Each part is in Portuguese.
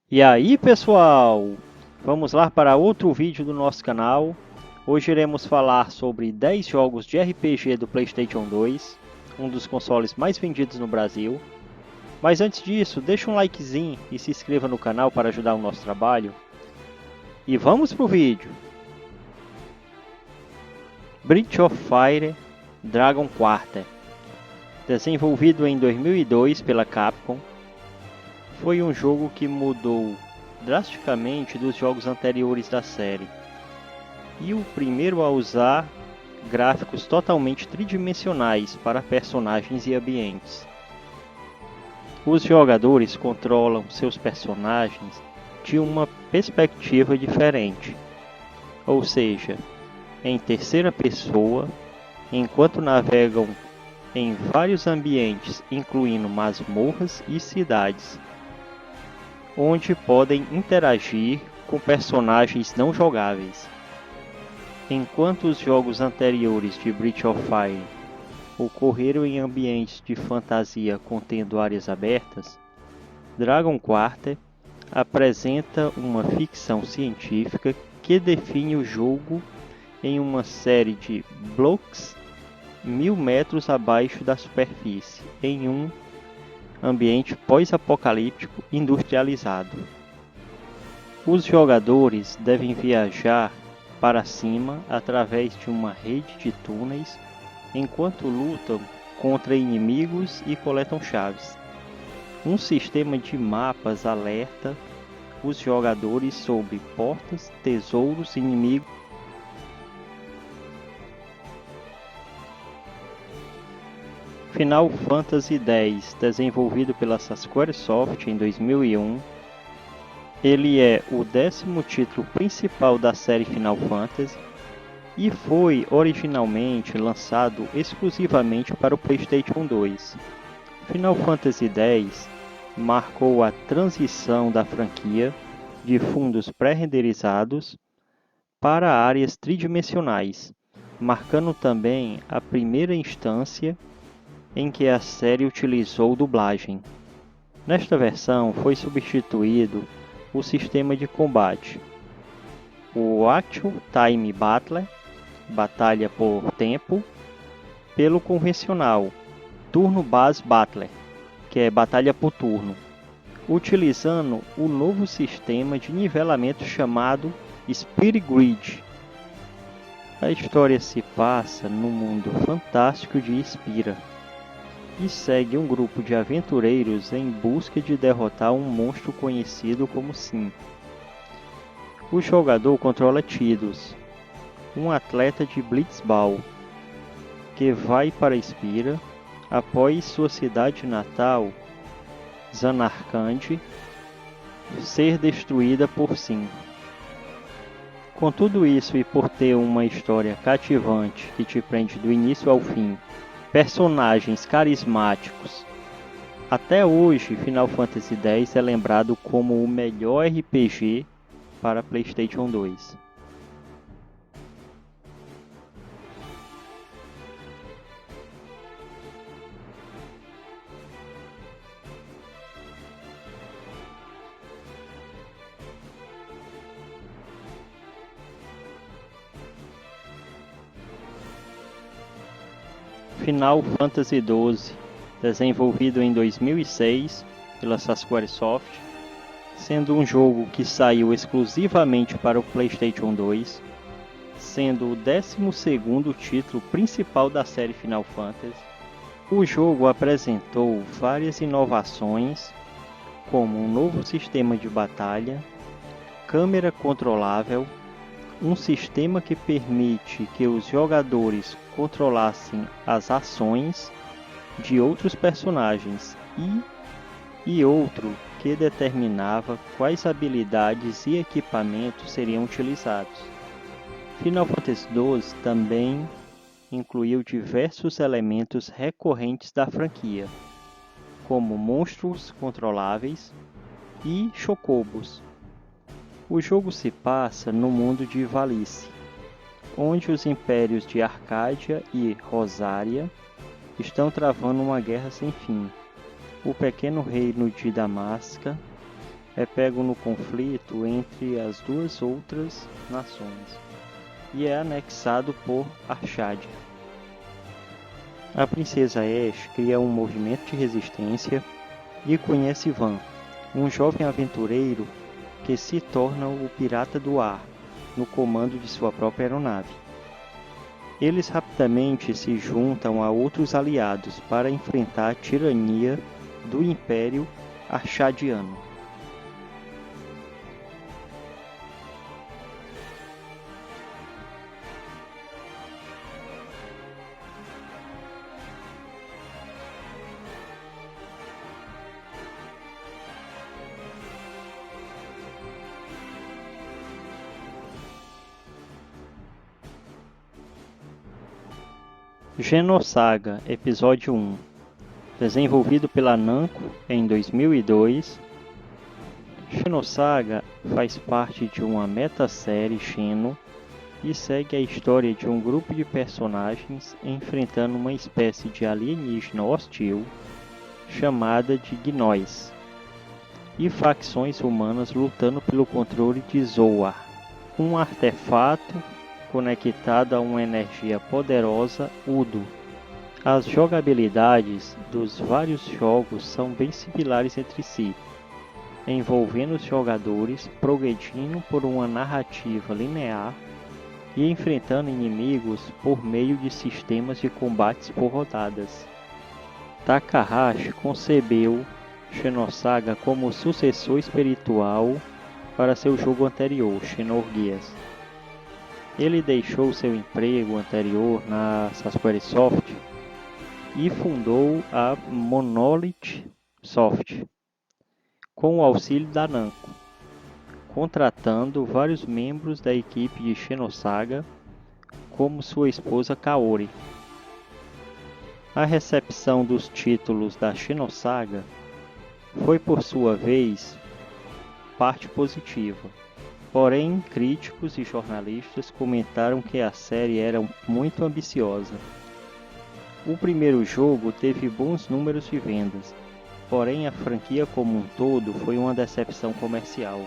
E aí, pessoal, vamos lá para outro vídeo do nosso canal. Hoje iremos falar sobre 10 jogos de RPG do PlayStation 2, um dos consoles mais vendidos no Brasil. Mas antes disso, deixa um likezinho e se inscreva no canal para ajudar o nosso trabalho. E vamos pro vídeo. Breath of Fire Dragon Quarter, desenvolvido em 2002 pela Capcom, foi um jogo que mudou drasticamente dos jogos anteriores da série, e o primeiro a usar gráficos totalmente tridimensionais para personagens e ambientes. Os jogadores controlam seus personagens de uma perspectiva diferente, ou seja, em terceira pessoa, enquanto navegam em vários ambientes, incluindo masmorras e cidades, onde podem interagir com personagens não jogáveis. Enquanto os jogos anteriores de Breath of Fire ocorreram em ambientes de fantasia contendo áreas abertas, Dragon Quarter apresenta uma ficção científica que define o jogo em uma série de blocos 1000 metros abaixo da superfície, em um ambiente pós-apocalíptico industrializado. Os jogadores devem viajar para cima através de uma rede de túneis enquanto lutam contra inimigos e coletam chaves. Um sistema de mapas alerta os jogadores sobre portas, tesouros, inimigos. Final Fantasy X, desenvolvido pela Squaresoft em 2001, ele é o 10º título principal da série Final Fantasy e foi originalmente lançado exclusivamente para o PlayStation 2. Final Fantasy X marcou a transição da franquia de fundos pré-renderizados para áreas tridimensionais, marcando também a primeira instância em que a série utilizou dublagem. Nesta versão foi substituído o sistema de combate, o Actual Time Battle, batalha por tempo, pelo convencional Turno Based Battle, que é batalha por turno, utilizando o novo sistema de nivelamento chamado Spirit Grid. A história se passa no mundo fantástico de Spira e segue um grupo de aventureiros em busca de derrotar um monstro conhecido como Sim. O jogador controla Tidus, um atleta de Blitzball, que vai para Spira após sua cidade natal, Zanarkand, ser destruída por Sim. Com tudo isso e por ter uma história cativante que te prende do início ao fim, personagens carismáticos, até hoje Final Fantasy X é lembrado como o melhor RPG para PlayStation 2. Final Fantasy XII, desenvolvido em 2006 pela Squaresoft, sendo um jogo que saiu exclusivamente para o PlayStation 2, sendo o 12º título principal da série Final Fantasy. O jogo apresentou várias inovações, como um novo sistema de batalha, câmera controlável, um sistema que permite que os jogadores controlassem as ações de outros personagens e outro que determinava quais habilidades e equipamentos seriam utilizados. Final Fantasy XII também incluiu diversos elementos recorrentes da franquia, como monstros controláveis e chocobos. O jogo se passa no mundo de Valice, onde os impérios de Arcádia e Rosária estão travando uma guerra sem fim. O pequeno reino de Damasca é pego no conflito entre as duas outras nações e é anexado por Archadia. A princesa Ashe cria um movimento de resistência e conhece Van, um jovem aventureiro que se torna o Pirata do Ar, no comando de sua própria aeronave. Eles rapidamente se juntam a outros aliados para enfrentar a tirania do Império Archadiano. Xenosaga Episódio 1, desenvolvido pela Namco em 2002, Xenosaga faz parte de uma meta-série Xeno e segue a história de um grupo de personagens enfrentando uma espécie de alienígena hostil chamada de Gnóis e facções humanas lutando pelo controle de Zoar, um artefato conectado a uma energia poderosa Udo. As jogabilidades dos vários jogos são bem similares entre si, envolvendo os jogadores progredindo por uma narrativa linear e enfrentando inimigos por meio de sistemas de combates por rodadas. Takahashi concebeu Xenosaga como sucessor espiritual para seu jogo anterior, Xenogears. Ele deixou seu emprego anterior na Squaresoft e fundou a Monolith Soft, com o auxílio da Namco, contratando vários membros da equipe de Xenosaga, como sua esposa Kaori. A recepção dos títulos da Xenosaga foi, por sua vez, parte positiva. Porém, críticos e jornalistas comentaram que a série era muito ambiciosa. O primeiro jogo teve bons números de vendas, porém a franquia como um todo foi uma decepção comercial.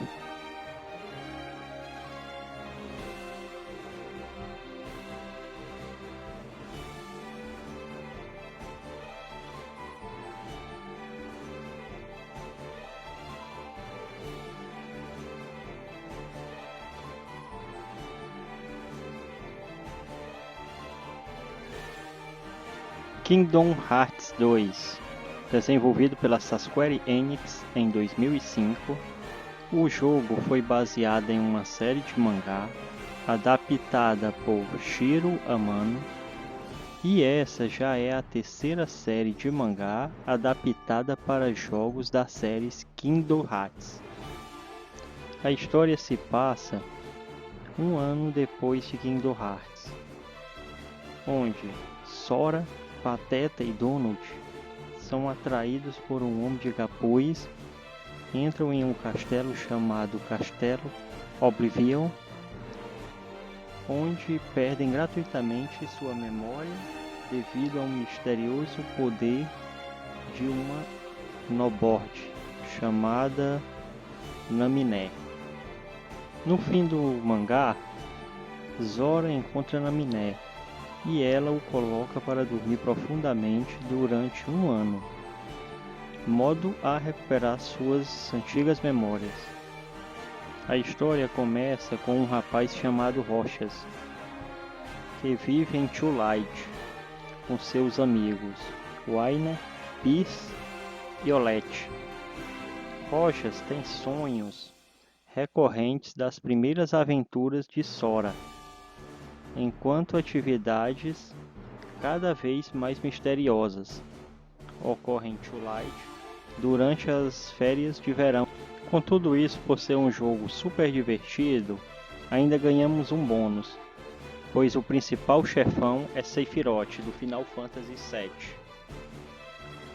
Kingdom Hearts 2, desenvolvido pela Square Enix em 2005, o jogo foi baseado em uma série de mangá adaptada por Shiro Amano, e essa já é a terceira série de mangá adaptada para jogos da série Kingdom Hearts. A história se passa um ano depois de Kingdom Hearts, onde Sora, Pateta e Donald são atraídos por um homem de capuz, entram em um castelo chamado Castelo Oblivion, onde perdem gratuitamente sua memória devido a um misterioso poder de uma Nobord chamada Naminé. No fim do mangá, Zora encontra Naminé e ela o coloca para dormir profundamente durante um ano, modo a recuperar suas antigas memórias. A história começa com um rapaz chamado Roxas, que vive em Two Light com seus amigos Waina, Peace e Olette. Roxas tem sonhos recorrentes das primeiras aventuras de Sora, enquanto atividades cada vez mais misteriosas ocorrem em Two Light durante as férias de verão. Com tudo isso, por ser um jogo super divertido, ainda ganhamos um bônus, pois o principal chefão é Sephiroth do Final Fantasy VII.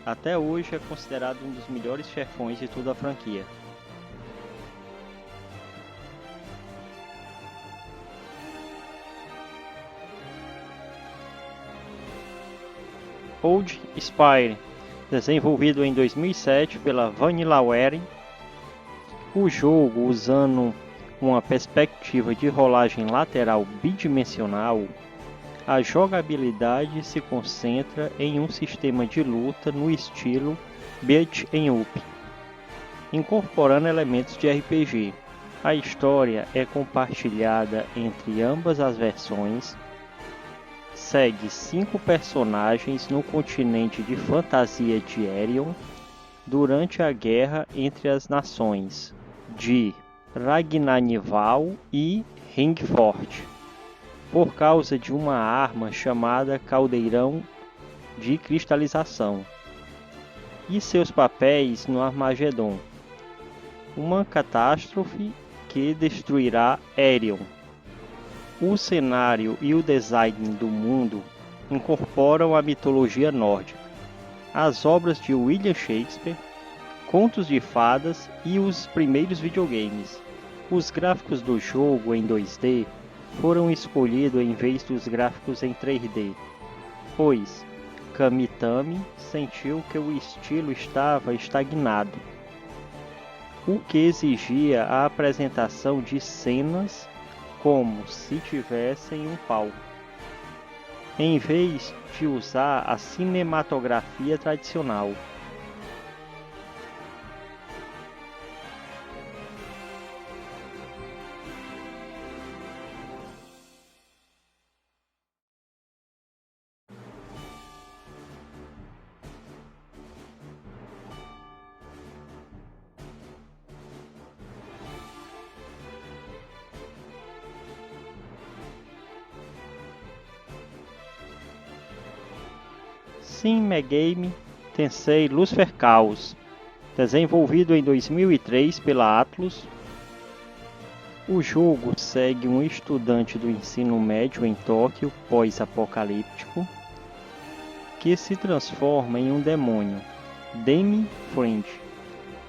Até hoje é considerado um dos melhores chefões de toda a franquia. Old Spire, desenvolvido em 2007 pela Vanillaware, O jogo, usando uma perspectiva de rolagem lateral bidimensional, a jogabilidade se concentra em um sistema de luta no estilo Beat 'em Up, incorporando elementos de RPG. A história é compartilhada entre ambas as versões, segue 5 personagens no continente de fantasia de Aerion durante a guerra entre as nações de Ragnanival e Ringfort, por causa de uma arma chamada Caldeirão de Cristalização, e seus papéis no Armagedon, uma catástrofe que destruirá Aerion. O cenário e o design do mundo incorporam a mitologia nórdica, as obras de William Shakespeare, contos de fadas e os primeiros videogames. Os gráficos do jogo em 2D foram escolhidos em vez dos gráficos em 3D, pois Kamitami sentiu que o estilo estava estagnado, o que exigia a apresentação de cenas como se tivessem um palco, em vez de usar a cinematografia tradicional. Shin Megami Tensei Lucifer Chaos, desenvolvido em 2003 pela Atlus. O jogo segue um estudante do ensino médio em Tóquio pós-apocalíptico que se transforma em um demônio, Demi Friend,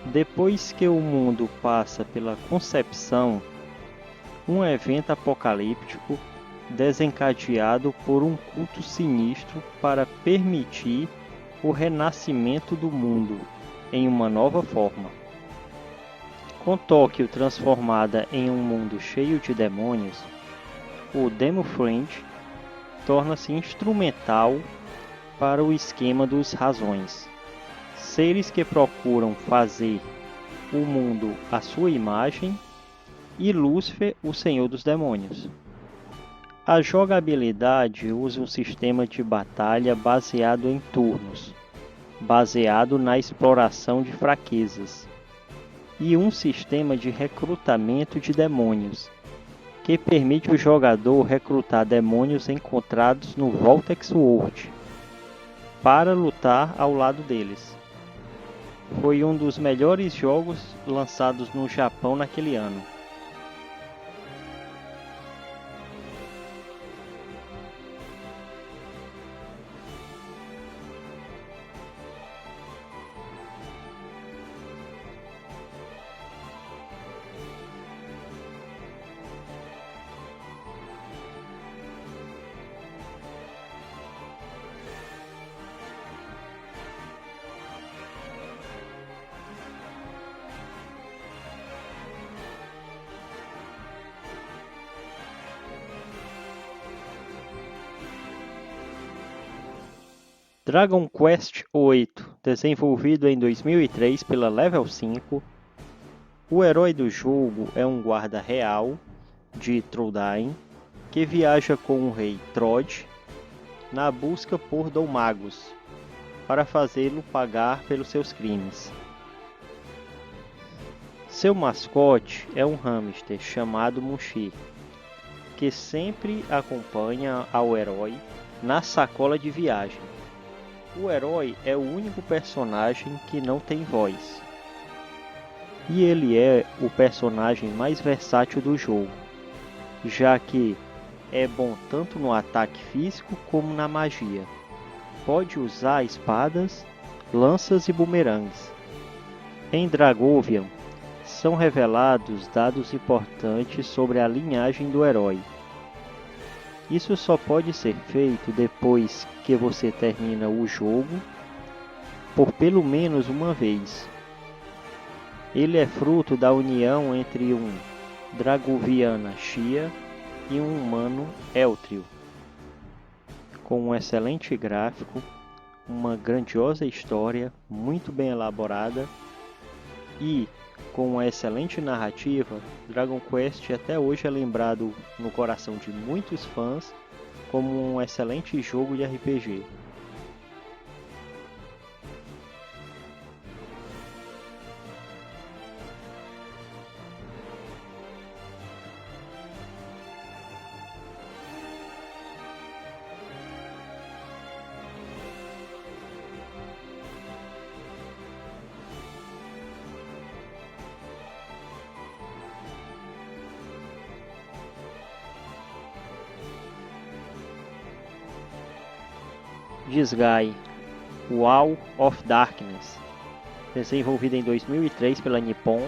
depois que o mundo passa pela concepção, um evento apocalíptico desencadeado por um culto sinistro para permitir o renascimento do mundo em uma nova forma. Com Tóquio transformada em um mundo cheio de demônios, o Demo Friend torna-se instrumental para o esquema dos Razões, seres que procuram fazer o mundo à sua imagem, e Lúcifer, o Senhor dos Demônios. A jogabilidade usa um sistema de batalha baseado em turnos, baseado na exploração de fraquezas, e um sistema de recrutamento de demônios, que permite o jogador recrutar demônios encontrados no Vortex World para lutar ao lado deles. Foi um dos melhores jogos lançados no Japão naquele ano. Dragon Quest VIII, desenvolvido em 2003 pela Level 5, o herói do jogo é um guarda real de Troldain que viaja com o rei Trod na busca por Doumagos para fazê-lo pagar pelos seus crimes. Seu mascote é um hamster chamado Mushi, que sempre acompanha ao herói na sacola de viagem. O herói é o único personagem que não tem voz, e ele é o personagem mais versátil do jogo, já que é bom tanto no ataque físico como na magia. Pode usar espadas, lanças e bumerangues. Em Dragovian, são revelados dados importantes sobre a linhagem do herói. Isso só pode ser feito depois que você termina o jogo por pelo menos uma vez. Ele é fruto da união entre um Dragoviana Xia e um humano Eltrio, com um excelente gráfico, uma grandiosa história muito bem elaborada e com uma excelente narrativa. Dragon Quest até hoje é lembrado no coração de muitos fãs como um excelente jogo de RPG. Disgaea: Wall of Darkness, desenvolvido em 2003 pela Nippon.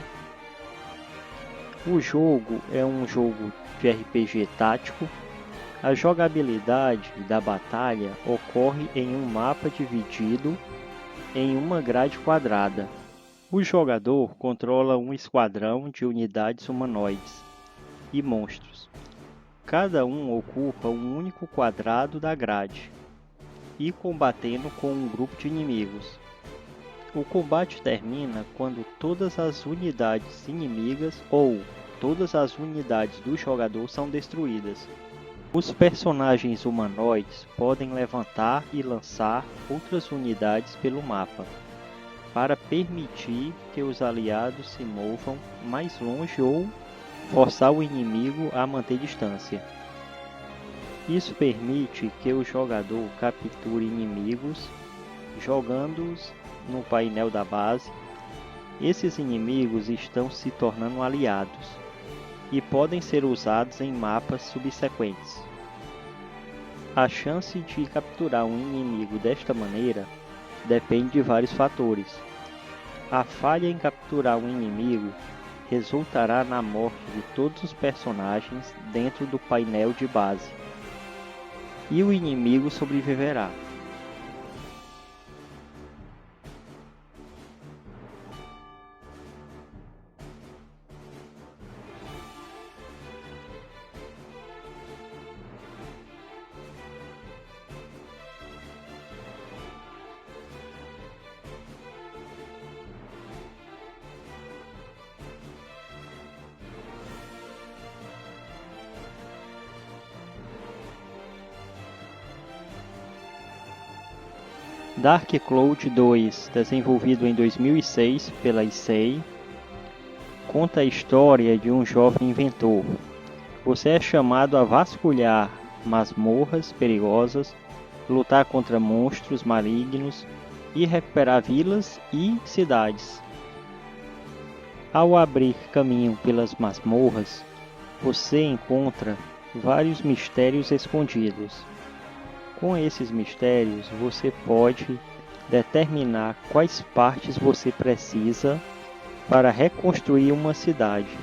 O jogo é um jogo de RPG tático. A jogabilidade da batalha ocorre em um mapa dividido em uma grade quadrada. O jogador controla um esquadrão de unidades humanoides e monstros. Cada um ocupa um único quadrado da grade e combatendo com um grupo de inimigos. O combate termina quando todas as unidades inimigas ou todas as unidades do jogador são destruídas. Os personagens humanoides podem levantar e lançar outras unidades pelo mapa, para permitir que os aliados se movam mais longe ou forçar o inimigo a manter distância. Isso permite que o jogador capture inimigos jogando-os no painel da base. Esses inimigos estão se tornando aliados e podem ser usados em mapas subsequentes. A chance de capturar um inimigo desta maneira depende de vários fatores. A falha em capturar um inimigo resultará na morte de todos os personagens dentro do painel de base, e o inimigo sobreviverá. Dark Cloud 2, desenvolvido em 2006 pela Issei, conta a história de um jovem inventor. Você é chamado a vasculhar masmorras perigosas, lutar contra monstros malignos e recuperar vilas e cidades. Ao abrir caminho pelas masmorras, você encontra vários mistérios escondidos. Com esses mistérios, você pode determinar quais partes você precisa para reconstruir uma cidade.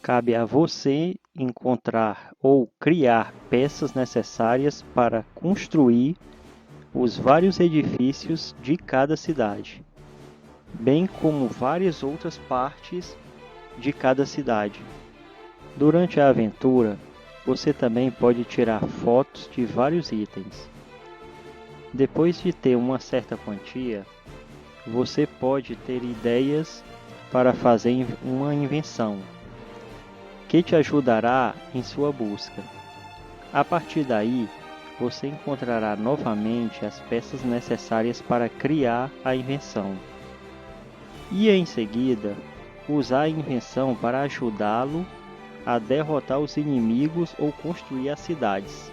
Cabe a você encontrar ou criar peças necessárias para construir os vários edifícios de cada cidade, bem como várias outras partes de cada cidade. Durante a aventura, você também pode tirar fotos de vários itens. Depois de ter uma certa quantia, você pode ter ideias para fazer uma invenção, que te ajudará em sua busca. A partir daí, você encontrará novamente as peças necessárias para criar a invenção. E em seguida, usar a invenção para ajudá-lo a derrotar os inimigos ou construir as cidades.